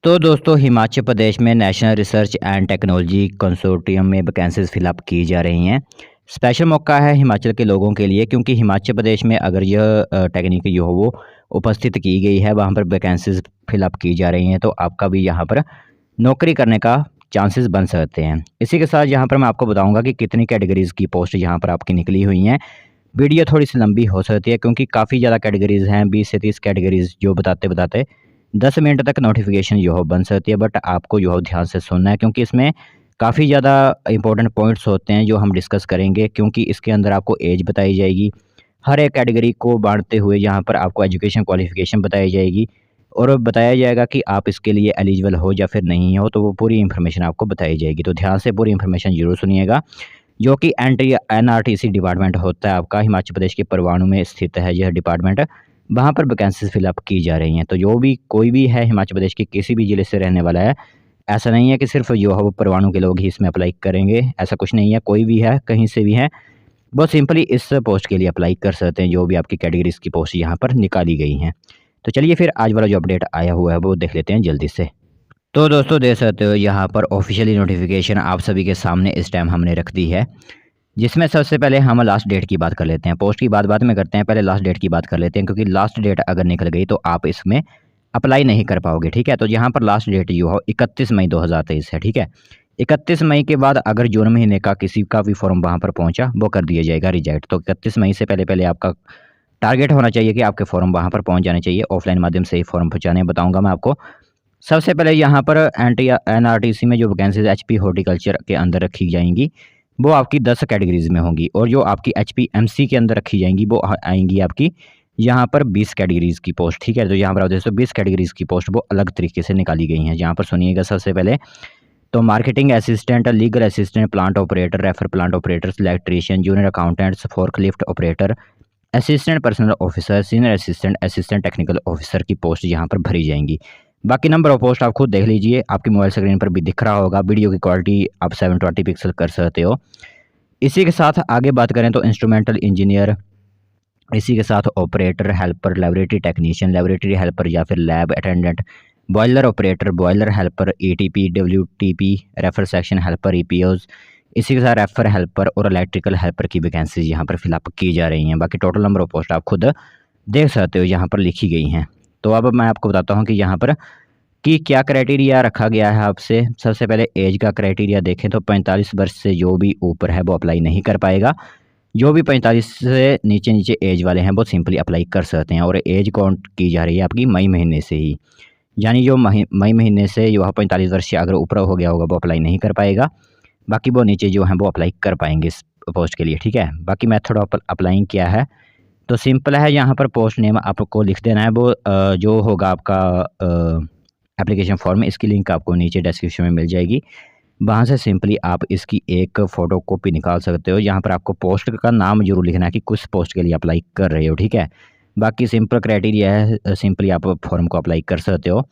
तो दोस्तों हिमाचल प्रदेश में national research and technology consortium में वैकेंसीज फिलअप की जा रही हैं। स्पेशल मौका है हिमाचल के लोगों के लिए, क्योंकि हिमाचल प्रदेश में अगर यह टेक्निक जो हो वो उपस्थित की गई है, वहाँ पर वैकेंसीज फिलअप की जा रही हैं, तो आपका भी यहाँ पर नौकरी करने का चांसेस बन सकते हैं। इसी के साथ यहाँ पर मैं आपको बताऊँगा कि कितनी कैटेगरीज़ की पोस्ट यहाँ पर आपकी निकली हुई हैं। वीडियो थोड़ी सी लंबी हो सकती है क्योंकि काफ़ी ज़्यादा कैटेगरीज़ हैं, 20 से 30 कैटेगरीज़ जो बताते बताते 10 मिनट तक नोटिफिकेशन जो हो बन सकती है। बट आपको जो हो ध्यान से सुनना है, क्योंकि इसमें काफ़ी ज़्यादा इंपॉर्टेंट पॉइंट्स होते हैं जो हम डिस्कस करेंगे। क्योंकि इसके अंदर आपको एज बताई जाएगी, हर एक कैटेगरी को बांटते हुए यहाँ पर आपको एजुकेशन क्वालिफिकेशन बताई जाएगी और बताया जाएगा कि आप इसके लिए एलिजिबल हो या फिर नहीं हो, तो वो पूरी इन्फॉर्मेशन आपको बताई जाएगी। तो ध्यान से पूरी इन्फॉर्मेशन ज़रूर सुनिएगा। जो कि एनआरटीसी डिपार्टमेंट होता है आपका, हिमाचल प्रदेश के परवाणु में स्थित है यह डिपार्टमेंट। वहाँ पर वैकेंसीज फिलअप की जा रही हैं। तो जो भी कोई भी है हिमाचल प्रदेश के किसी भी ज़िले से रहने वाला है, ऐसा नहीं है कि सिर्फ जो है वो परवाणु के लोग ही इसमें अप्लाई करेंगे, ऐसा कुछ नहीं है। कोई भी है, कहीं से भी है, बहुत सिंपली इस पोस्ट के लिए अप्लाई कर सकते हैं, जो भी आपकी कैटेगरीज की पोस्ट यहाँ पर निकाली गई हैं। तो चलिए फिर आज वाला जो अपडेट आया हुआ है वो देख लेते हैं जल्दी से। तो दोस्तों देख सकते हो यहाँ पर ऑफिशियली नोटिफिकेशन आप सभी के सामने इस टाइम हमने रख दी है, जिसमें सबसे पहले हम लास्ट डेट की बात कर लेते हैं। पोस्ट की बात बाद में करते हैं, पहले लास्ट डेट की बात कर लेते हैं, क्योंकि लास्ट डेट अगर निकल गई तो आप इसमें अप्लाई नहीं कर पाओगे। ठीक है, तो यहाँ पर लास्ट डेट जो हो 31 मई 2023 है। ठीक है, 31 मई के बाद अगर जून महीने का किसी का भी फॉर्म वहाँ पर पहुँचा वो कर दिया जाएगा रिजेक्ट। तो 31 मई से पहले पहले आपका टारगेट होना चाहिए कि आपके फॉर्म वहाँ पर पहुँच जाने चाहिए। ऑफलाइन माध्यम से ही फॉर्म पहुँचाने बताऊँगा मैं आपको। सबसे पहले यहाँ पर एनआरटीसी में जो वैकेंसीज एचपी हॉर्टिकल्चर के अंदर रखी जाएंगी वो आपकी 10 कैटेगरीज में होंगी, और जो आपकी एचपी एमसी के अंदर रखी जाएंगी वो आएंगी आपकी यहाँ पर 20 कैटेगरीज की पोस्ट। ठीक है, तो यहाँ पर आप देखो 20 कैटेगरीज की पोस्ट वो अलग तरीके से निकाली गई हैं। यहाँ पर सुनिएगा सबसे पहले तो marketing assistant, legal assistant, plant operator, refer plant operator, electrician, junior accountants, forklift operator, assistant personal officer, senior assistant, assistant technical officer की पोस्ट यहाँ पर भरी जाएंगी। बाकी नंबर ऑफ पोस्ट आप खुद देख लीजिए, आपकी मोबाइल स्क्रीन पर भी दिख रहा होगा। वीडियो की क्वालिटी आप 720 पिक्सल कर सकते हो। इसी के साथ आगे बात करें तो इंस्ट्रूमेंटल इंजीनियर, इसी के साथ operator, helper, laboratory technician, laboratory helper या फिर lab attendant, boiler operator, boiler helper, ETP, WTP, refer section helper, EPOs, इसी के साथ रेफर हेल्पर और इलेक्ट्रिकल हेल्पर की वैकेंसीज यहाँ पर फिलअप की जा रही हैं। बाकी टोटल नंबर ऑफ पोस्ट आप खुद देख सकते हो यहाँ पर लिखी गई हैं। तो अब मैं आपको बताता हूँ कि यहाँ पर कि क्या क्राइटेरिया रखा गया है आपसे। सबसे पहले एज का क्राइटेरिया देखें तो 45 वर्ष से जो भी ऊपर है वो अप्लाई नहीं कर पाएगा। जो भी 45 से नीचे नीचे एज वाले हैं वो सिंपली अप्लाई कर सकते हैं, और एज काउंट की जा रही है आपकी मई महीने से ही। यानी जो मई महीने से जो 45 वर्ष से अगर ऊपर हो गया होगा वो अप्लाई नहीं कर पाएगा। बाकी वो नीचे जो हैं वो अप्लाई कर पाएंगे इस पोस्ट के लिए। ठीक है, बाकी मेथड ऑफ अप्लाइंग क्या है तो सिंपल है। यहाँ पर पोस्ट नेम आपको लिख देना है, वो जो होगा आपका एप्लीकेशन फॉर्म, इसकी लिंक आपको नीचे डिस्क्रिप्शन में मिल जाएगी। वहाँ से सिंपली आप इसकी एक फ़ोटो कॉपी निकाल सकते हो। यहाँ पर आपको पोस्ट का नाम जरूर लिखना है कि किस पोस्ट के लिए अप्लाई कर रहे हो। ठीक है, बाकी सिंपल क्राइटेरिया है, सिंपली आप फॉर्म को अप्लाई कर सकते हो।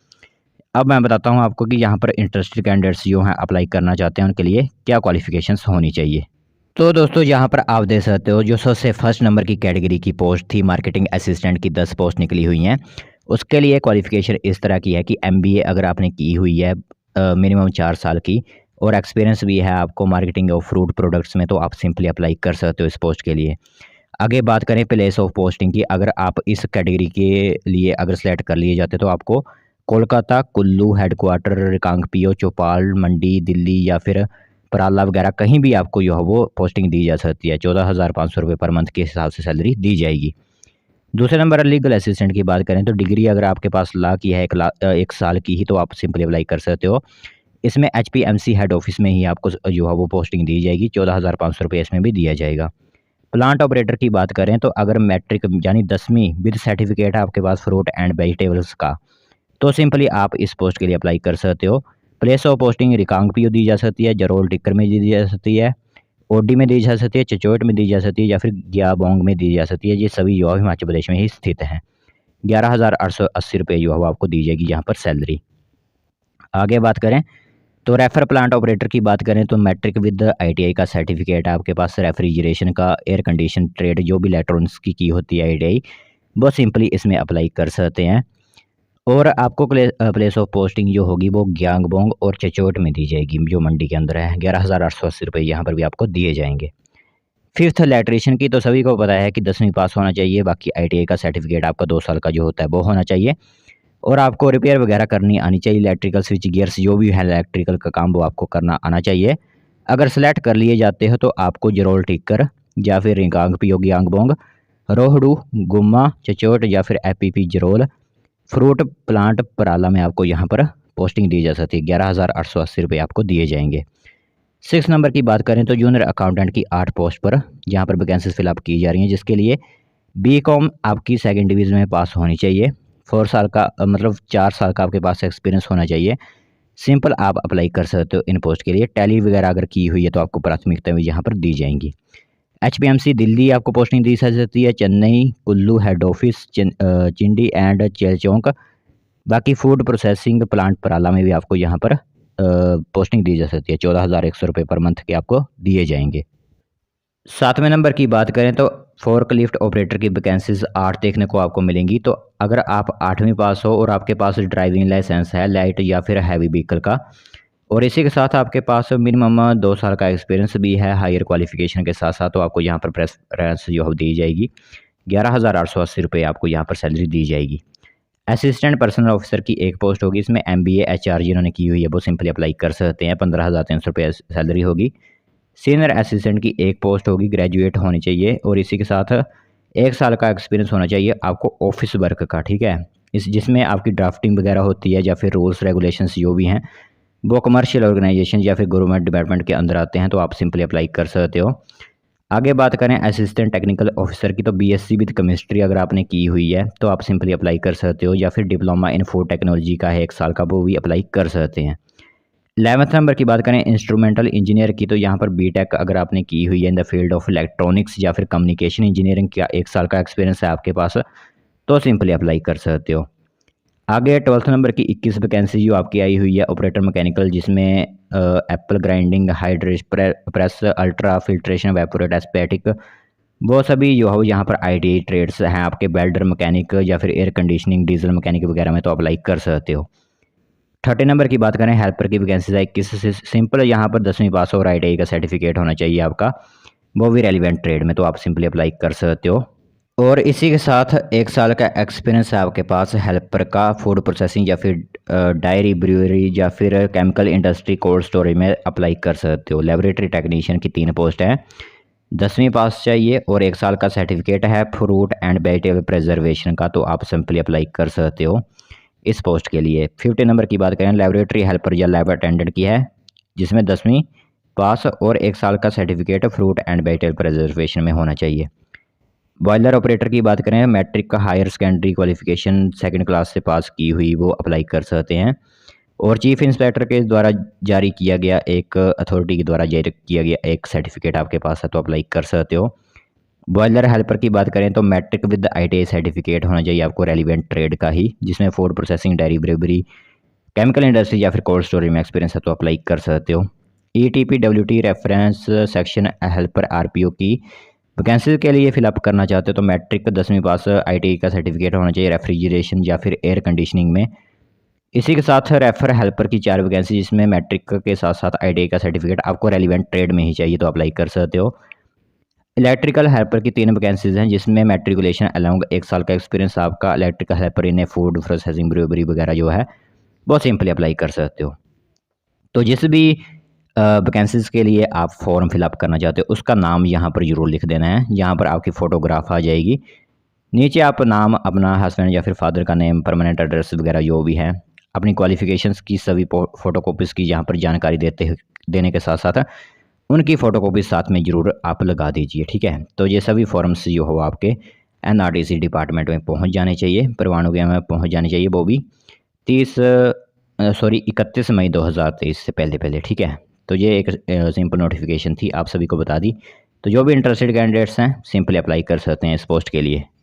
अब मैं बताता हूँ आपको कि यहाँ पर इंटरेस्टेड कैंडिडेट्स जो हैं अप्लाई करना चाहते हैं उनके लिए क्या क्वालिफिकेशंस होनी चाहिए। तो दोस्तों यहाँ पर आप देख सकते हो जो सबसे फर्स्ट नंबर की कैटेगरी की पोस्ट थी, मार्केटिंग असिस्टेंट की 10 पोस्ट निकली हुई हैं। उसके लिए क्वालिफिकेशन इस तरह की है कि एमबीए अगर आपने की हुई है मिनिमम 4 साल की, और एक्सपीरियंस भी है आपको मार्केटिंग और फ्रूट प्रोडक्ट्स में, तो आप सिंपली अप्लाई कर सकते हो इस पोस्ट के लिए। आगे बात करें प्लेस ऑफ पोस्टिंग की, अगर आप इस कैटेगरी के लिए अगर सेलेक्ट कर लिए जाते तो आपको कोलकाता, कुल्लू हेडक्वार्टर, रिकांगपिओ, चौपाल, मंडी, दिल्ली या फिर पराला वगैरह कहीं भी आपको जो है वो पोस्टिंग दी जा सकती है। 14,500 रुपये पर मंथ के हिसाब से सैलरी दी जाएगी। दूसरे नंबर लीगल असिस्टेंट की बात करें तो डिग्री अगर आपके पास लॉ की है 1 साल की ही, तो आप सिंपली अप्लाई कर सकते हो। इसमें एचपीएमसी हेड ऑफिस में ही आपको जो है वो पोस्टिंग दी जाएगी। 14,500 रुपये इसमें भी दिया जाएगा। प्लांट ऑपरेटर की बात करें तो अगर मैट्रिक यानी 10वीं विद सर्टिफिकेट है आपके पास फ्रूट एंड वेजिटेबल्स का, तो सिंपली आप इस पोस्ट के लिए अप्लाई कर सकते हो। प्लेस ऑफ पोस्टिंग रिकांगपिओ दी जा सकती है, जरोल टिक्कर में दी जा सकती है, ओडी में दी जा सकती है, चचोट में दी जा सकती है या फिर ग्याबोंग में दी जा सकती है। ये सभी जो है हिमाचल प्रदेश में ही स्थित हैं। 11,880 रुपये जो है वो आपको दी जाएगी यहाँ पर सैलरी। आगे बात करें तो रेफर प्लांट ऑपरेटर की बात करें तो मैट्रिक विद आईटीआई का सर्टिफिकेट है आपके पास, रेफ्रिजरेशन का, एयर कंडीशन ट्रेड जो भी इलेक्ट्रॉनिक्स की होती है आईटीआई, वो सिंपली इसमें अप्लाई कर सकते हैं। और आपको प्लेस ऑफ पोस्टिंग जो होगी वो ग्यांगबोंग और चचोट में दी जाएगी, जो मंडी के अंदर है। 11,880 रुपये यहाँ पर भी आपको दिए जाएंगे। फिफ्थ इलेक्ट्रीशियन की तो सभी को पता है कि 10वीं पास होना चाहिए, बाकी ITI का सर्टिफिकेट आपका 2 साल का जो होता है वो होना चाहिए, और आपको रिपेयर वगैरह करनी आनी चाहिए। इलेक्ट्रिकल स्विच गियर्स जो भी है इलेक्ट्रिकल का काम वो आपको करना आना चाहिए। अगर सेलेक्ट कर लिए जाते हो तो आपको जरोल टिक्कर या फिर रिंगांग पियोगी आंगबोंग, रोहडू, गुम्मा, चचोट या फिर FPP Jarol, fruit plant Parala में आपको यहाँ पर पोस्टिंग दी जा सकती है। 11,880 रुपये आपको दिए जाएंगे। 6 नंबर की बात करें तो जूनियर अकाउंटेंट की 8 पोस्ट पर यहाँ पर वैकेंसीज फिलअप की जा रही हैं, जिसके लिए BCom आपकी सेकंड डिवीज़न में पास होनी चाहिए। 4 साल का मतलब 4 साल का आपके पास एक्सपीरियंस होना चाहिए। सिंपल आप अप्लाई कर सकते हो इन पोस्ट के लिए। टैली वगैरह अगर की हुई है तो आपको प्राथमिकता भी यहाँ पर दी जाएंगी। HPMC दिल्ली आपको पोस्टिंग दी जा सकती है। Chennai, Kullu head office, Chindi and Chailchowk. बाकी फूड प्रोसेसिंग प्लांट पराला में भी आपको यहाँ पर पोस्टिंग दी जा सकती है। 14,100 रुपये पर मंथ के आपको दिए जाएंगे। 7वें नंबर की बात करें तो फोर्कलिफ्ट ऑपरेटर की वैकेंसीज 8 देखने को आपको मिलेंगी। तो अगर आप 8वीं पास हो और आपके पास ड्राइविंग लाइसेंस है लाइट या फिर हैवी व्हीकल का, और इसी के साथ आपके पास मिनिमम 2 साल का एक्सपीरियंस भी है हायर क्वालिफिकेशन के साथ साथ, तो आपको यहाँ पर प्रेफरेंस जो है दी जाएगी। 11,880 रुपये आपको यहाँ पर सैलरी दी जाएगी। असिस्टेंट पर्सनल ऑफिसर की एक पोस्ट होगी, इसमें MBA HR जिन्होंने की हुई है वो सिंपली अप्लाई कर सकते हैं। 15,300 रुपये सैलरी होगी। सीनियर असिस्टेंट की एक पोस्ट होगी, ग्रेजुएट होनी चाहिए और इसी के साथ 1 साल का एक्सपीरियंस होना चाहिए आपको ऑफिस वर्क का, ठीक है। इस जिसमें आपकी ड्राफ्टिंग वगैरह होती है या फिर रूल्स रेगुलेशंस जो भी हैं वो कमर्शियल ऑर्गेनाइजेशन या फिर गवर्नमेंट डिपार्टमेंट के अंदर आते हैं, तो आप सिंपली अप्लाई कर सकते हो। आगे बात करें असिस्टेंट टेक्निकल ऑफिसर की, तो BSc विद केमिस्ट्री अगर आपने की हुई है तो आप सिंपली अप्लाई कर सकते हो, या फिर डिप्लोमा इन फूड टेक्नोलॉजी का है 1 साल का, वो भी अप्लाई कर सकते हैं। 11th नंबर की बात करें इंस्ट्रूमेंटल इंजीनियर की, तो यहाँ पर BTech अगर आपने की हुई है in the field of electronics या फिर कम्युनिकेशन इंजीनियरिंग का 1 साल का एक्सपीरियंस है आपके पास, तो सिंपली अप्लाई कर सकते हो। आगे 12th नंबर की 21 वैकेंसी जो आपकी आई हुई है ऑपरेटर मैकेनिकल, जिसमें apple grinding, hydraulic press, ultra filtration, evaporator, aseptic, वो सभी जो है यहाँ पर ITI ट्रेड्स हैं आपके। वेल्डर मैकेनिक या फिर एयर कंडीशनिंग, डीजल मैकेनिक वगैरह में तो अप्लाई कर सकते हो। 30 नंबर की बात करें हेल्पर की वैकेंसीज है 21 से। सिंपल यहाँ पर 10वीं पास और ITI का सर्टिफिकेट होना चाहिए आपका, वो भी रेलिवेंट ट्रेड में, तो आप सिंपली अप्लाई कर सकते हो। और इसी के साथ 1 साल का एक्सपीरियंस है आपके पास हेल्पर का, फूड प्रोसेसिंग या फिर डायरी ब्रूअरी या फिर केमिकल इंडस्ट्री कोल्ड स्टोरेज में अप्लाई कर सकते हो। लेबोरेटरी टेक्नीशियन की 3 पोस्ट हैं, 10वीं पास चाहिए और 1 साल का सर्टिफिकेट है फ्रूट एंड वेजिटेबल प्रिजर्वेशन का, तो आप सिंपली अप्लाई कर सकते हो इस पोस्ट के लिए। 50 नंबर की बात करें लेबोरेटरी हेल्पर या लैब अटेंडेंट की है, जिसमें 10वीं पास और 1 साल का certificate fruit and vegetable preservation में होना चाहिए। बॉयलर ऑपरेटर की बात करें मैट्रिक का higher secondary qualification 2nd class से पास की हुई वो अप्लाई कर सकते हैं। और चीफ इंस्पेक्टर के द्वारा जारी किया गया एक अथॉरिटी के द्वारा जारी किया गया एक सर्टिफिकेट आपके पास है, तो अप्लाई कर सकते हो। बॉयलर हेल्पर की बात करें तो मैट्रिक विद ITI सर्टिफिकेट होना चाहिए आपको रेलिवेंट ट्रेड का ही, जिसमें food processing, diary brewery, chemical industry या फिर कोल्ड स्टोरेज में एक्सपीरियंस है, तो अप्लाई कर सकते हो। ETPWT reference section helper RPO की वैकेंसी के लिए फिलअप करना चाहते हो तो मैट्रिक 10वीं पास ITI का सर्टिफिकेट होना चाहिए रेफ्रिजरेशन या फिर एयर कंडीशनिंग में। इसी के साथ रेफर हेल्पर की 4 वैकेंसी, जिसमें मैट्रिक के साथ साथ ITI का सर्टिफिकेट आपको रेलिवेंट ट्रेड में ही चाहिए, तो अप्लाई कर सकते हो। इलेक्ट्रिकल हेल्पर की 3 वैकेंसीज हैं, जिसमें मैट्रिकुलेशन अलाउंग 1 साल का एक्सपीरियंस आपका इलेक्ट्रिकल हेल्पर इन फूड प्रोसेसिंग ब्रूअरी वगैरह जो है वो सिंपली अप्लाई कर सकते हो। तो जिस भी वैकेंसीज़ के लिए आप फॉर्म फिलअप करना चाहते हो उसका नाम यहाँ पर ज़रूर लिख देना है। यहाँ पर आपकी फ़ोटोग्राफ आ जाएगी, नीचे आप नाम अपना, हस्बैंड या फिर फादर का नेम, परमानेंट एड्रेस वगैरह जो भी है, अपनी क्वालिफ़िकेशंस की सभी फ़ोटोकॉपीज़ की यहाँ पर जानकारी देने के साथ साथ उनकी फ़ोटोकॉपी साथ में ज़रूर आप लगा दीजिए, ठीक है। तो ये सभी फॉर्म्स जो हो आपके NRTC डिपार्टमेंट में पहुँच जाने चाहिए, परवानगी में पहुँच जाने चाहिए, वो भी 31 मई 2023 से पहले, ठीक है। तो ये एक सिंपल नोटिफिकेशन थी, आप सभी को बता दी। तो जो भी इंटरेस्टेड कैंडिडेट्स हैं सिंपली अप्लाई कर सकते हैं इस पोस्ट के लिए।